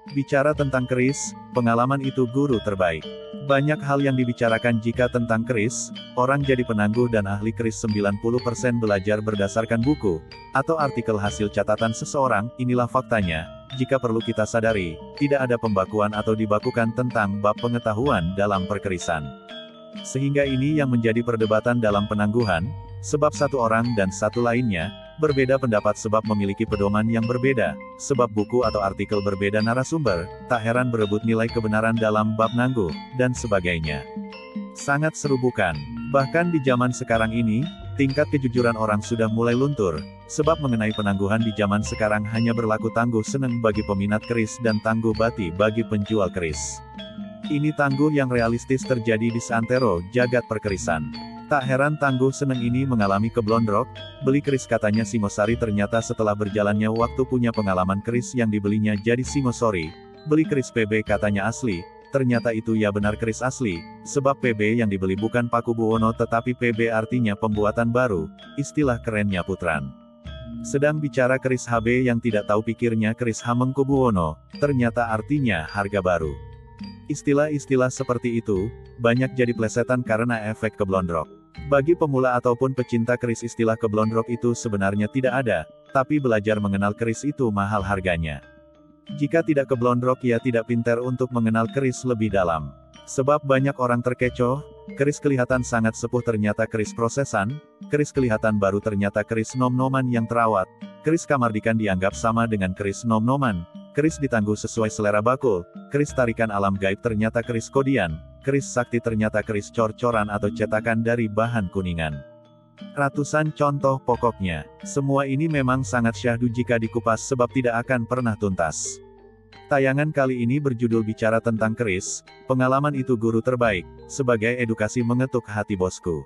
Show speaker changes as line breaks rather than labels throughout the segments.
Bicara tentang keris, pengalaman itu guru terbaik. Banyak hal yang dibicarakan jika tentang keris, orang jadi penangguh dan ahli keris 90% belajar berdasarkan buku, atau artikel hasil catatan seseorang. Inilah faktanya, jika perlu kita sadari, tidak ada pembakuan atau dibakukan tentang bab pengetahuan dalam perkerisan. Sehingga ini yang menjadi perdebatan dalam penangguhan, sebab satu orang dan satu lainnya, berbeda pendapat sebab memiliki pedoman yang berbeda, sebab buku atau artikel berbeda narasumber, tak heran berebut nilai kebenaran dalam bab nangguh, dan sebagainya. Sangat seru bukan? Bahkan di zaman sekarang ini, tingkat kejujuran orang sudah mulai luntur, sebab mengenai penangguhan di zaman sekarang hanya berlaku tangguh seneng bagi peminat keris dan tangguh bati bagi penjual keris. Ini tangguh yang realistis terjadi di seantero jagat perkerisan. Tak heran tangguh seneng ini mengalami keblondrok, beli keris katanya Singosari ternyata setelah berjalannya waktu punya pengalaman keris yang dibelinya jadi Singosori, beli keris PB katanya asli, ternyata itu ya benar keris asli, sebab PB yang dibeli bukan Paku Buwono tetapi PB artinya pembuatan baru, istilah kerennya Putran. Sedang bicara keris HB yang tidak tahu pikirnya keris Hamengkubuwono, ternyata artinya harga baru. Istilah-istilah seperti itu, banyak jadi plesetan karena efek keblondrok. Bagi pemula ataupun pecinta keris istilah keblondrok itu sebenarnya tidak ada, tapi belajar mengenal keris itu mahal harganya. Jika tidak keblondrok ya tidak pintar untuk mengenal keris lebih dalam. Sebab banyak orang terkecoh, keris kelihatan sangat sepuh ternyata keris prosesan, keris kelihatan baru ternyata keris nom-noman yang terawat, keris kamardikan dianggap sama dengan keris nom-noman, keris ditangguh sesuai selera bakul, keris tarikan alam gaib ternyata keris kodian, keris sakti ternyata keris cor-coran atau cetakan dari bahan kuningan. Ratusan contoh pokoknya, semua ini memang sangat syahdu jika dikupas sebab tidak akan pernah tuntas. Tayangan kali ini berjudul bicara tentang keris, pengalaman itu guru terbaik, sebagai edukasi mengetuk hati bosku.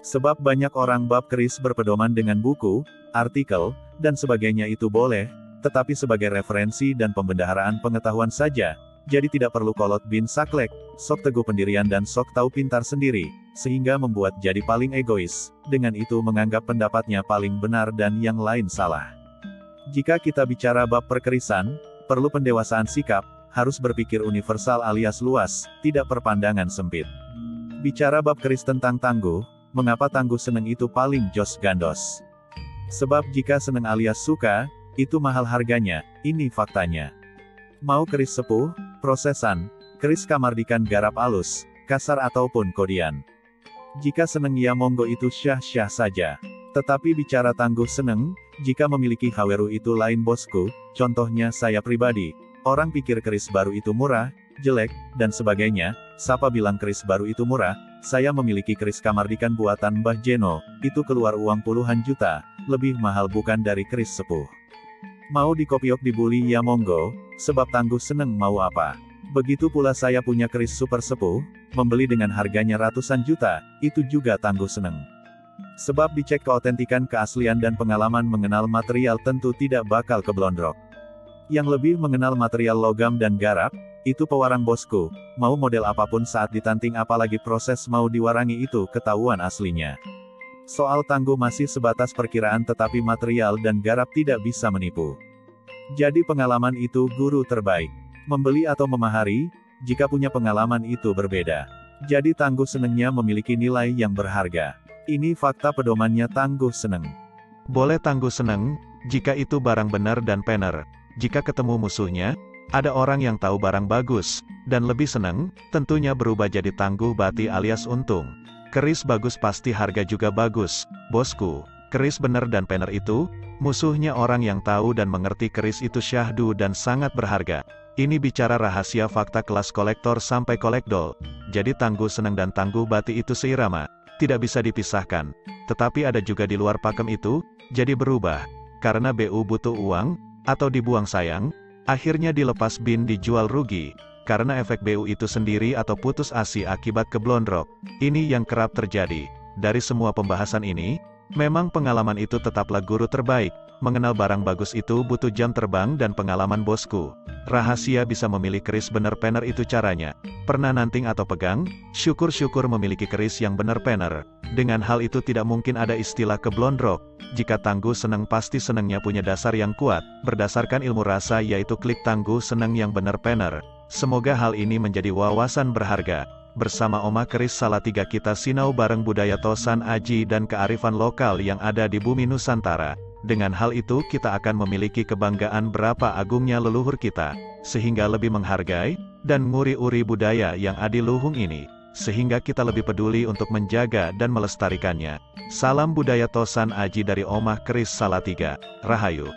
Sebab banyak orang bab keris berpedoman dengan buku, artikel, dan sebagainya itu boleh, tetapi sebagai referensi dan pembendaharaan pengetahuan saja, jadi tidak perlu kolot bin saklek, sok teguh pendirian dan sok tahu pintar sendiri, sehingga membuat jadi paling egois, dengan itu menganggap pendapatnya paling benar dan yang lain salah. Jika kita bicara bab perkerisan, perlu pendewasaan sikap, harus berpikir universal alias luas, tidak perpandangan sempit. Bicara bab keris tentang tangguh, mengapa tangguh seneng itu paling jos gandos? Sebab jika seneng alias suka, itu mahal harganya, ini faktanya. Mau keris sepuh, prosesan, keris kamardikan garap alus, kasar ataupun kodian. Jika seneng ya monggo itu syah-syah saja. Tetapi bicara tangguh seneng, jika memiliki haweru itu lain bosku, contohnya saya pribadi, orang pikir keris baru itu murah, jelek, dan sebagainya, siapa bilang keris baru itu murah, saya memiliki keris kamardikan buatan Mbah Jeno, itu keluar uang puluhan juta, lebih mahal bukan dari keris sepuh. Mau dikopiok dibuli ya monggo, sebab tangguh seneng mau apa. Begitu pula saya punya keris super sepuh, membeli dengan harganya ratusan juta, itu juga tangguh seneng. Sebab dicek keautentikan keaslian dan pengalaman mengenal material tentu tidak bakal keblondrok. Yang lebih mengenal material logam dan garap, itu pewarang bosku, mau model apapun saat ditanting apalagi proses mau diwarangi itu ketahuan aslinya. Soal tangguh masih sebatas perkiraan tetapi material dan garap tidak bisa menipu. Jadi pengalaman itu guru terbaik. Membeli atau memahari, jika punya pengalaman itu berbeda. Jadi tangguh senengnya memiliki nilai yang berharga. Ini fakta pedomannya tangguh seneng.
Boleh tangguh seneng, jika itu barang benar dan pener. Jika ketemu musuhnya, ada orang yang tahu barang bagus, dan lebih seneng, tentunya berubah jadi tangguh bati alias untung. Keris bagus pasti harga juga bagus, bosku. Keris bener dan pener itu, musuhnya orang yang tahu dan mengerti keris itu syahdu dan sangat berharga. Ini bicara rahasia fakta kelas kolektor sampai kolekdol. Jadi tangguh seneng dan tangguh bati itu seirama. Tidak bisa dipisahkan. Tetapi ada juga di luar pakem itu, jadi berubah. Karena BU butuh uang, atau dibuang sayang, akhirnya dilepas bin dijual rugi. Karena efek BU itu sendiri atau putus asa akibat keblondrok. Ini yang kerap terjadi. Dari semua pembahasan ini, memang pengalaman itu tetaplah guru terbaik. Mengenal barang bagus itu butuh jam terbang dan pengalaman bosku. Rahasia bisa memilih keris bener-bener itu caranya. Pernah nanting atau pegang? Syukur-syukur memiliki keris yang bener-bener. Dengan hal itu tidak mungkin ada istilah keblondrok. Jika Tangguh Seneng pasti senengnya punya dasar yang kuat. Berdasarkan ilmu rasa yaitu klik Tangguh Seneng yang bener-bener. Semoga hal ini menjadi wawasan berharga. Bersama Oma Keris Salatiga kita sinau bareng budaya Tosan Aji dan kearifan lokal yang ada di bumi Nusantara. Dengan hal itu kita akan memiliki kebanggaan berapa agungnya leluhur kita, sehingga lebih menghargai, dan nguri-uri budaya yang adiluhung ini, sehingga kita lebih peduli untuk menjaga dan melestarikannya. Salam budaya Tosan Aji dari Omah Keris Salatiga, Rahayu.